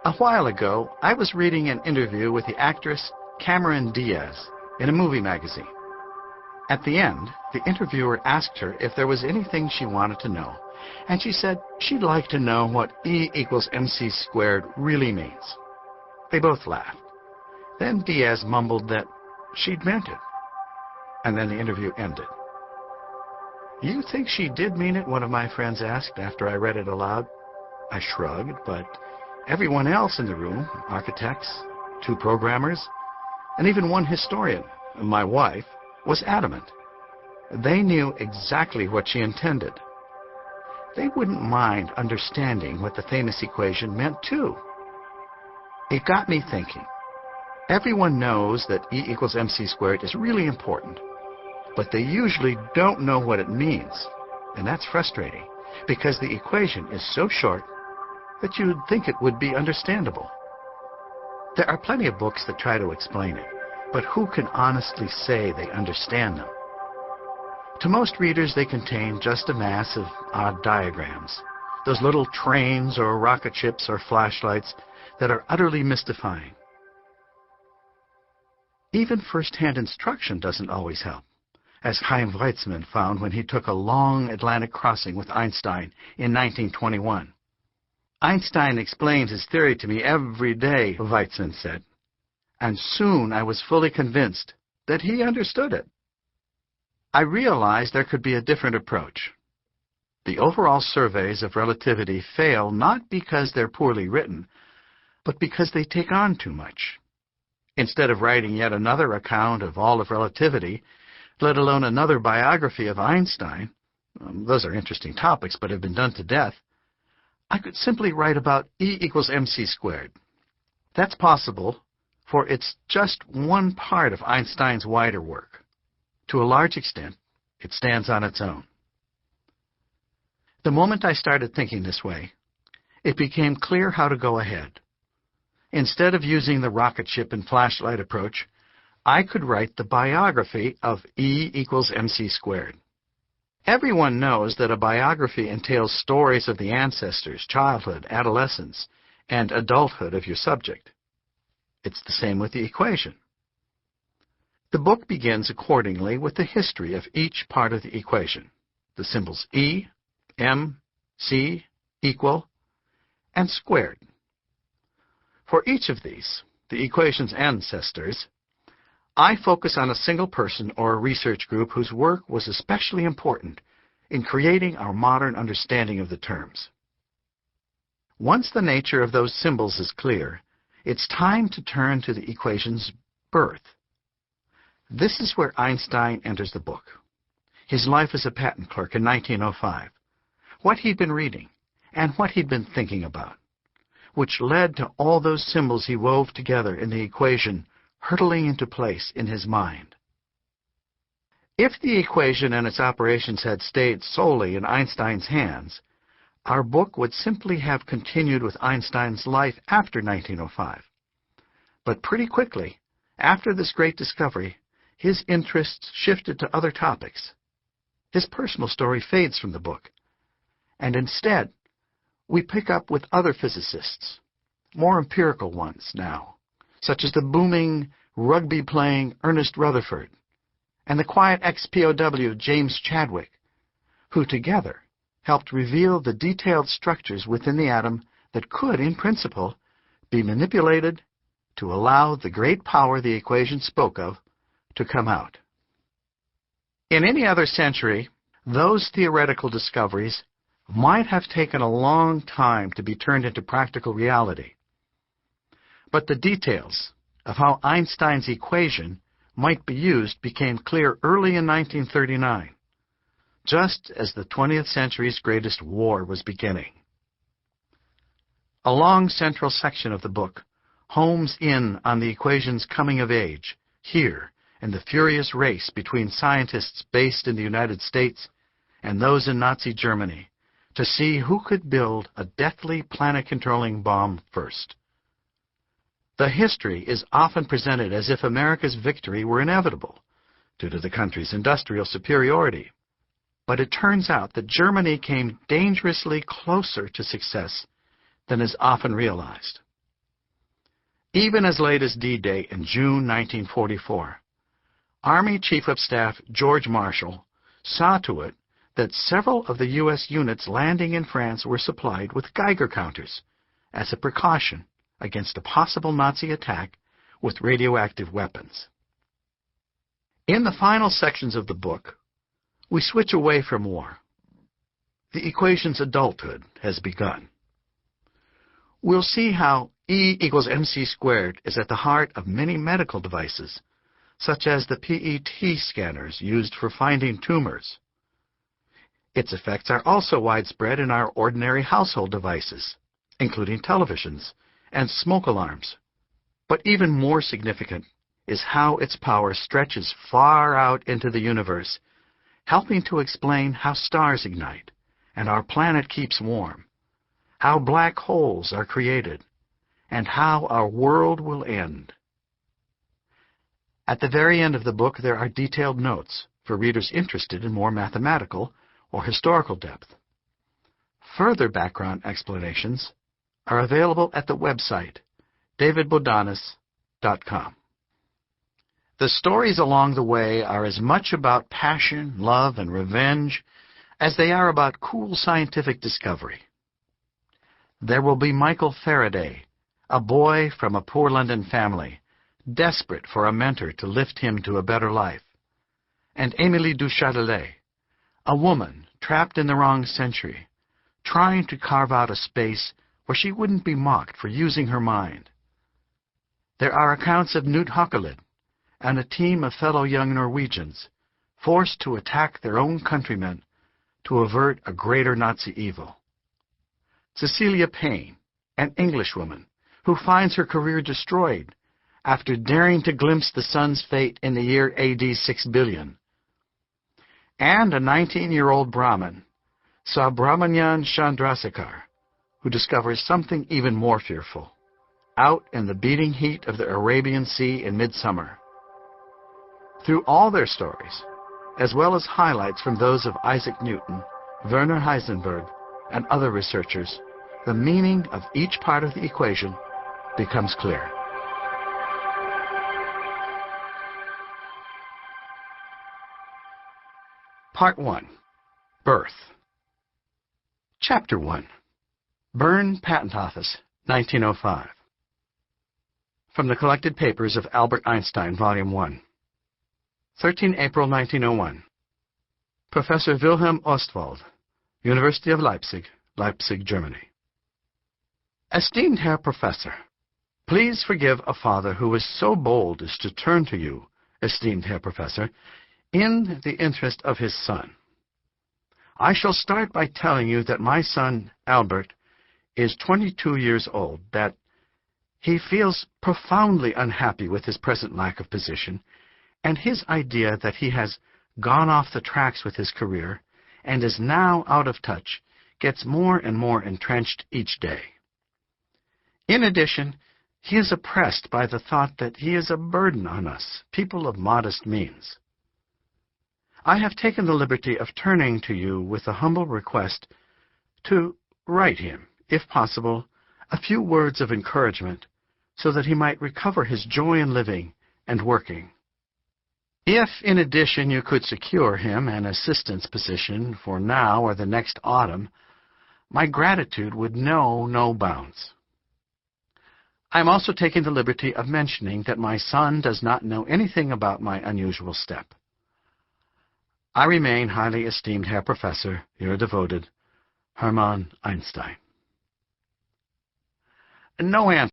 A while ago, I was reading an interview with the actress Cameron Diaz in a movie magazine. At the end, the interviewer asked her if there was anything she wanted to know, and she said she'd like to know what E equals mc squared really means. They both laughed. Then Diaz mumbled that she'd meant it, and then the interview ended. "You think she did mean it?" one of my friends asked after I read it aloud. I shrugged, but everyone else in the room, architects, 2 programmers, and even one historian, my wife, was adamant. They knew exactly what she intended. They wouldn't mind understanding what the famous equation meant, too. It got me thinking. Everyone knows that E equals mc squared is really important, but they usually don't know what it means. And that's frustrating, because the equation is so short that you'd think it would be understandable. There are plenty of books that try to explain it, but who can honestly say they understand them? To most readers, they contain just a mass of odd diagrams, those little trains or rocket ships or flashlights that are utterly mystifying. Even first-hand instruction doesn't always help, as Chaim Weizmann found when he took a long Atlantic crossing with Einstein in 1921. "Einstein explains his theory to me every day," Weizmann said, "and soon I was fully convinced that he understood it." I realized there could be a different approach. The overall surveys of relativity fail not because they're poorly written, but because they take on too much. Instead of writing yet another account of all of relativity, let alone another biography of Einstein, those are interesting topics but have been done to death, I could simply write about E equals mc squared. That's possible, for it's just one part of Einstein's wider work. To a large extent, it stands on its own. The moment I started thinking this way, it became clear how to go ahead. Instead of using the rocket ship and flashlight approach, I could write the biography of E equals mc squared. Everyone knows that a biography entails stories of the ancestors, childhood, adolescence, and adulthood of your subject. It's the same with the equation. The book begins accordingly with the history of each part of the equation, the symbols E, M, C, equal, and squared. For each of these, the equation's ancestors, I focus on a single person or a research group whose work was especially important in creating our modern understanding of the terms. Once the nature of those symbols is clear, it's time to turn to the equation's birth. This is where Einstein enters the book. His life as a patent clerk in 1905, what he'd been reading, and what he'd been thinking about, which led to all those symbols he wove together in the equation hurtling into place in his mind. If the equation and its operations had stayed solely in Einstein's hands, our book would simply have continued with Einstein's life after 1905. But pretty quickly, after this great discovery, his interests shifted to other topics. His personal story fades from the book, and instead, we pick up with other physicists, more empirical ones now, such as the booming, rugby-playing Ernest Rutherford and the quiet ex-POW James Chadwick, who together helped reveal the detailed structures within the atom that could, in principle, be manipulated to allow the great power the equation spoke of to come out. In any other century, those theoretical discoveries might have taken a long time to be turned into practical reality. But the details of how Einstein's equation might be used became clear early in 1939, just as the 20th century's greatest war was beginning. A long central section of the book homes in on the equation's coming of age here in the furious race between scientists based in the United States and those in Nazi Germany to see who could build a deathly planet-controlling bomb first. The history is often presented as if America's victory were inevitable due to the country's industrial superiority. But it turns out that Germany came dangerously closer to success than is often realized. Even as late as D-Day in June 1944, Army Chief of Staff George Marshall saw to it that several of the U.S. units landing in France were supplied with Geiger counters as a precaution against a possible Nazi attack with radioactive weapons. In the final sections of the book, we switch away from war. The equation's adulthood has begun. We'll see how E equals mc squared is at the heart of many medical devices, such as the PET scanners used for finding tumors. Its effects are also widespread in our ordinary household devices, including televisions and smoke alarms. But even more significant is how its power stretches far out into the universe, helping to explain how stars ignite and our planet keeps warm, how black holes are created, and how our world will end. At the very end of the book, there are detailed notes for readers interested in more mathematical or historical depth. Further background explanations are available at the website davidbodanis.com. The stories along the way are as much about passion, love, and revenge as they are about cool scientific discovery. There will be Michael Faraday, a boy from a poor London family, desperate for a mentor to lift him to a better life, and Émilie du Châtelet, a woman trapped in the wrong century, trying to carve out a space where she wouldn't be mocked for using her mind. There are accounts of Knut Haukelid and a team of fellow young Norwegians forced to attack their own countrymen to avert a greater Nazi evil. Cecilia Payne, an Englishwoman who finds her career destroyed after daring to glimpse the sun's fate in the year AD 6 billion. And a 19-year-old Brahmin, Subramanian Chandrasekhar, who discovers something even more fearful, out in the beating heat of the Arabian Sea in midsummer. Through all their stories, as well as highlights from those of Isaac Newton, Werner Heisenberg, and other researchers, the meaning of each part of the equation becomes clear. Part 1. Birth. Chapter 1. Berne Patent Office, 1905. From the Collected Papers of Albert Einstein, Volume 1. 13 April 1901. Professor Wilhelm Ostwald, University of Leipzig, Leipzig, Germany. Esteemed Herr Professor, please forgive a father who is so bold as to turn to you, esteemed Herr Professor, in the interest of his son. I shall start by telling you that my son, Albert, is 22 years old, that he feels profoundly unhappy with his present lack of position, and his idea that he has gone off the tracks with his career and is now out of touch gets more and more entrenched each day. In addition, he is oppressed by the thought that he is a burden on us, people of modest means. I have taken the liberty of turning to you with a humble request to write him, if possible, a few words of encouragement so that he might recover his joy in living and working. If, in addition, you could secure him an assistant's position for now or the next autumn, my gratitude would know no bounds. I am also taking the liberty of mentioning that my son does not know anything about my unusual step. I remain highly esteemed Herr Professor, your devoted, Hermann Einstein. No answer.